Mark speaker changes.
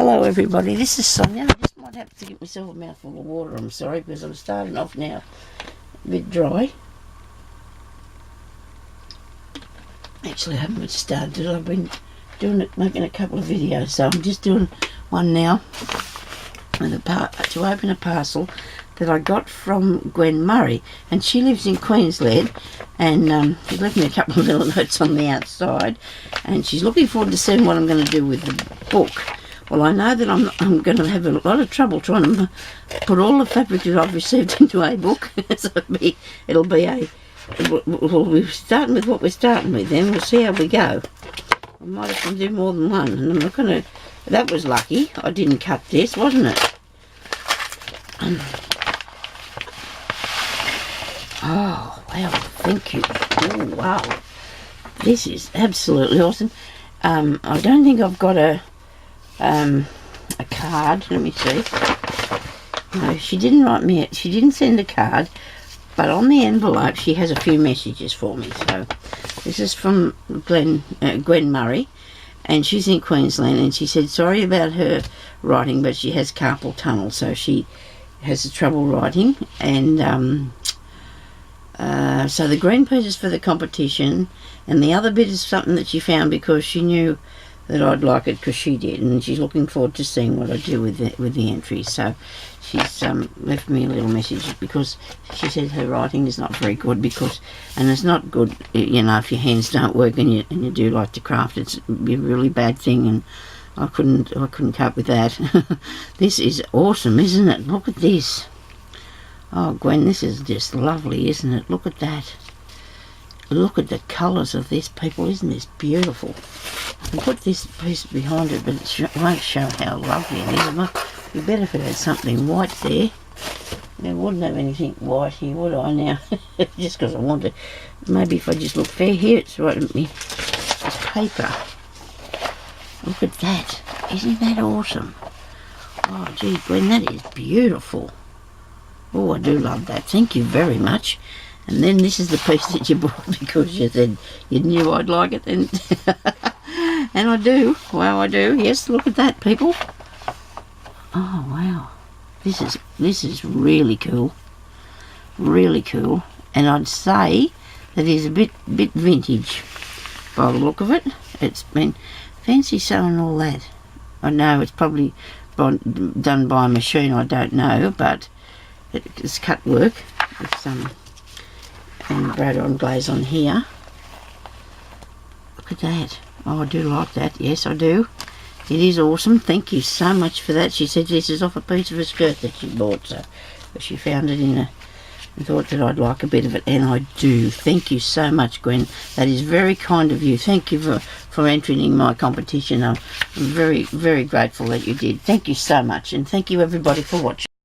Speaker 1: Hello everybody, this is Sonya. I just might have to get myself a mouthful of water, I'm sorry, because I'm starting off now a bit dry. Actually I haven't started it, I've been doing it, making a couple of videos, so I'm just doing one now with to open a parcel that I got from Gwen Murray, and she lives in Queensland, and she left me a couple of little notes on the outside, and she's looking forward to seeing what I'm going to do with the book. Well, I know that I'm going to have a lot of trouble trying to put all the fabric that I've received into a book. So we'll be starting with what we're starting with, then we'll see how we go. I might have to do more than one, and I'm not going to. That was lucky. I didn't cut this, wasn't it? Oh wow! Thank you. Oh wow! This is absolutely awesome. I don't think I've got a card. Let me see. No, she didn't write me. She didn't send a card, but on the envelope she has a few messages for me. So this is from Gwen Murray, and she's in Queensland. And she said sorry about her writing, but she has carpal tunnel, so she has trouble writing. And so the green piece is for the competition, and the other bit is something that she found because she knew that I'd like it because she did, and she's looking forward to seeing what I do with the entries. So she's left me a little message because she said her writing is not very good, and it's not good, you know, if your hands don't work and you do like to craft, it'd be a really bad thing, and I couldn't cope with that. This is awesome, isn't it? Look at this. Oh Gwen, this is just lovely, isn't it? Look at that. Look at the colours of this, people. Isn't this beautiful? I can put this piece behind it, but it won't show how lovely it is. It might be better if it had something white there. I wouldn't have anything white here, would I now? Just because I want to. Maybe if I just look fair here, it's right at me. It's paper. Look at that. Isn't that awesome? Oh, gee, Gwen, that is beautiful. Oh, I do love that. Thank you very much. And then this is the piece that you bought because you said you knew I'd like it, and and I do. Wow, I do. Yes, look at that, people. Oh wow, this is really cool, really cool. And I'd say that is a bit vintage by the look of it. It's been fancy sewing and all that. I know it's probably done by a machine. I don't know, but it's cut work. It's and braid on glaze on here. Look at that. Oh, I do like that. Yes, I do. It is awesome. Thank you so much for that. She said this is off a piece of a skirt that she bought, so she found it and thought that I'd like a bit of it, and I do. Thank you so much, Gwen. That is very kind of you. Thank you for entering in my competition. I'm very, very grateful that you did. Thank you so much, and thank you everybody for watching.